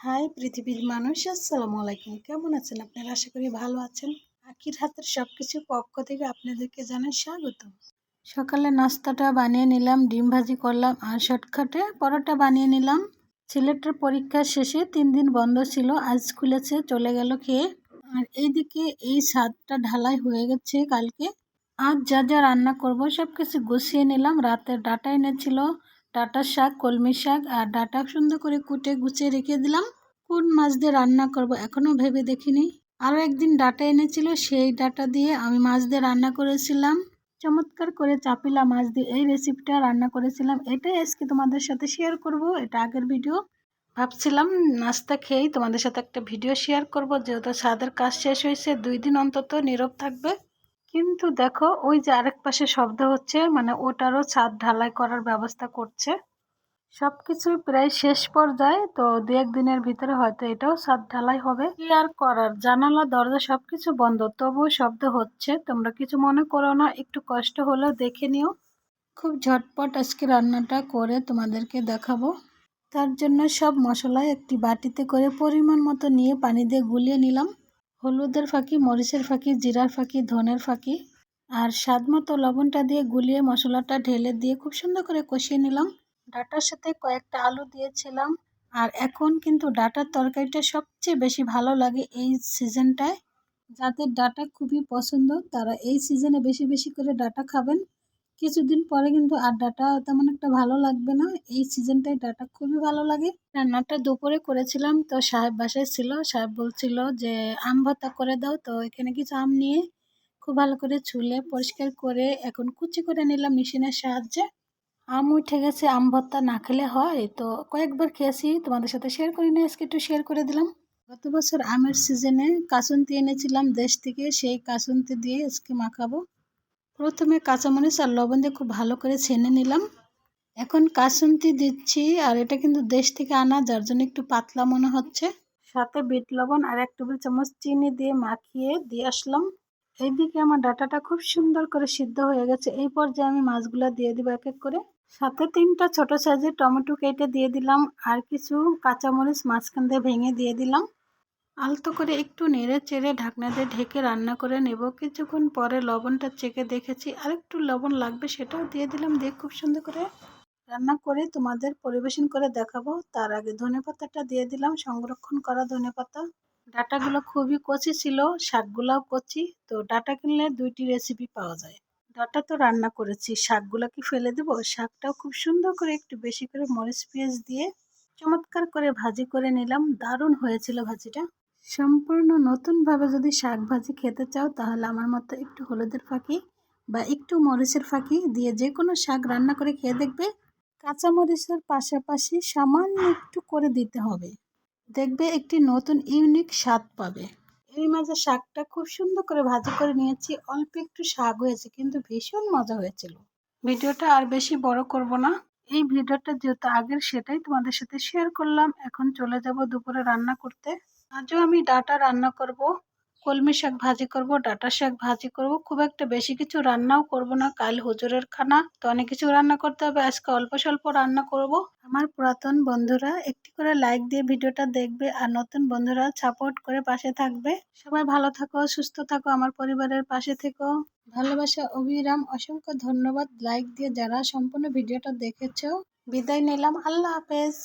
High পৃথিবীর মানুষ, আসসালামু আলাইকুম। কেমন আছেন আপনারা? আশা করি ভালো আছেন। আখির হাতের সবকিছু পক্ষ থেকে আপনাদেরকে জানাই স্বাগত। সকালে নাস্তাটা বানিয়ে নিলাম, ডিম ভাজি করলাম আর শর্টকাটে পরোটা বানিয়ে নিলাম। ছেলেটার পরীক্ষা শেষে 3 দিন বন্ধ ছিল, আজ খুলেছে, চলে গেল খেয়ে। আর এইদিকে এই ছাদটা ঢালাই হয়ে গেছে কালকে। আজ যা যা রান্না করব সব কিছু গুছিয়ে নিলাম। রাতে ডাঁটা এনেছিল, ডাঁটার শাক, কলমি শাক আর ডাঁটা সুন্দর করে কুটে গুছিয়ে রেখে দিলাম। কোন মাছ দিয়ে রান্না করব এখনো ভেবে দেখিনি। আরও একদিন ডাঁটা এনেছিল, সেই ডাঁটা দিয়ে আমি মাছ দিয়ে রান্না করেছিলাম। চমৎকার করে চাপিলা মাছ দিয়ে এই রেসিপিটা রান্না করেছিলাম। এটাই আজকে তোমাদের সাথে শেয়ার করব। এটা আগের ভিডিও। ভাবছিলাম নাস্তা খেয়েই তোমাদের সাথে একটা ভিডিও শেয়ার করব, যেহেতু ছাদের কাজ শেষ হয়েছে, 2 দিন অন্তত নীরব থাকবে। কিন্তু দেখো, ওই যে আরেক পাশে শব্দ হচ্ছে, মানে ওটারও ছাদ ঢালাই করার ব্যবস্থা করছে। সবকিছু প্রায় শেষ পর্যায়ে, তো 2-1 দিনের ভিতরে হয়তো এটাও ছাদ ঢালাই হবে। কি আর করার, জানালা দরজা সবকিছু বন্ধ, তবুও শব্দ হচ্ছে। তোমরা কিছু মনে করো না, একটু কষ্ট হলেও দেখে নিও। খুব ঝটপট আজকে রান্নাটা করে তোমাদেরকে দেখাবো। তার জন্য সব মশলা একটি বাটিতে করে পরিমাণ মতো নিয়ে পানি দিয়ে গুলিয়ে নিলাম। হলুদের ফাঁকি, মরিচের ফাঁকি, জিরার ফাঁকি, ধনের ফাঁকি আর স্বাদ মতো লবণটা দিয়ে গুলিয়ে মশলাটা ঢেলে দিয়ে খুব সুন্দর করে কষিয়ে নিলাম। ডাঁটার সাথে কয়েকটা আলু দিয়েছিলাম। আর এখন কিন্তু ডাঁটার তরকারিটা সবচেয়ে বেশি ভালো লাগে এই সিজনটায়। যাদের ডাঁটা খুবই পছন্দ তারা এই সিজনে বেশি বেশি করে ডাঁটা খাবেন। কিছুদিন পরে কিন্তু আর ডাঁটা তেমন একটা ভালো লাগবে না। এই সিজনটায় ডাঁটা খুবই ভালো লাগে। রান্নাটা দুপুরে করেছিলাম, তো সাহেব বাসায় ছিল। সাহেব বলছিল যে আম ভর্তা করে দাও, তো এখানে কিছু আম নিয়ে খুব ভালো করে ছুলে পরিষ্কার করে এখন কুচি করে নিলাম মেশিনের সাহায্যে। আম উঠে গেছে, আম ভর্তা না খেলে হয়? তো কয়েকবার খেয়েছি, তোমাদের সাথে শেয়ার করি না, আজকে একটু শেয়ার করে দিলাম। গত বছর আমের সিজনে কাসুন্দি এনেছিলাম দেশ থেকে, সেই কাসুন্দি দিয়ে আজকে মাখাবো। প্রথমে কাঁচামরিচ আর লবণ দিয়ে খুব ভালো করে ছেনে নিলাম। এখন কাসুন্দি দিচ্ছি, আর এটা কিন্তু দেশ থেকে আনা, যার জন্য একটু পাতলা মনে হচ্ছে। সাথে বিট লবণ আর 1 টেবিল চামচ চিনি দিয়ে মাখিয়ে দিয়ে আসলাম। এইদিকে আমার ডাটাটা খুব সুন্দর করে সিদ্ধ হয়ে গেছে। এই পর্যায়ে আমি মাছগুলো দিয়ে দিব এক এক করে। সাথে 3টা ছোট সাইজের টমেটো কেটে দিয়ে দিলাম, আর কিছু কাঁচামরিচ মাঝখান দিয়ে ভেঙে দিয়ে দিলাম। আলতো করে একটু নেড়ে চেড়ে ঢাকনা দিয়ে ঢেকে রান্না করে নেব। কিছুক্ষণ পরে লবণটা চেখে দেখেছি, আরেকটু লবণ লাগবে, সেটাও দিয়ে দিলাম। দিয়ে খুব সুন্দর করে রান্না করে তোমাদের পরিবেশন করে দেখাবো। তার আগে ধনেপাতাটা দিয়ে দিলাম, সংরক্ষণ করা ধনেপাতা। ডাটাগুলো খুবই কচি ছিল, শাকগুলাও কচি। তো ডাটা কিনলে 2টি রেসিপি পাওয়া যায়। ডাটা তো রান্না করেছি, শাকগুলো কি ফেলে দেবো? শাকটাও খুব সুন্দর করে একটু বেশি করে মরিচ পেঁয়াজ দিয়ে চমৎকার করে ভাজি করে নিলাম। দারুণ হয়েছিল ভাজিটা। সম্পূর্ণ নতুনভাবে যদি শাক ভাজি খেতে চাও, তাহলে আমার মতো একটু হলুদের ফাঁকি বা একটু মরিচের ফাঁকি দিয়ে যে কোনো শাক রান্না করে খেয়ে দেখবে। কাঁচামরিচের পাশাপাশি সামান্য একটু করে দিতে হবে, দেখবে একটি নতুন ইউনিক স্বাদ পাবে। এই মাঝে শাকটা খুব সুন্দর করে ভাজি করে নিয়েছি। অল্প একটু শাক হয়েছে, কিন্তু ভীষণ মজা হয়েছিল। ভিডিওটা আর বেশি বড় করব না। এই ভিডিওটা যেহেতু আগের, সেটাই তোমাদের সাথে শেয়ার করলাম। এখন চলে যাব দুপুরে রান্না করতে। আজও আমি ডাটা রান্না করব, কলমি শাক ভাজি করব, ডাটা শাক ভাজি করব। খুব একটা বেশি কিছু রান্নাও করব না, কাল হুজুরের খানা, তো অনেক কিছু রান্না করতে হবে। আজকে অল্প স্বল্প রান্না করব। আমার পুরাতন বন্ধুরা একটি করে লাইক দিয়ে ভিডিওটা দেখবে, আর নতুন বন্ধুরা সাপোর্ট করে পাশে থাকবে। সবাই ভালো থাকো, সুস্থ থাকো, আমার পরিবারের পাশে থেকো। ভালোবাসা অবিরাম। অসংখ্য ধন্যবাদ লাইক দিয়ে যারা সম্পূর্ণ ভিডিওটা দেখেছো। বিদায় নিলাম, আল্লাহ হাফেজ।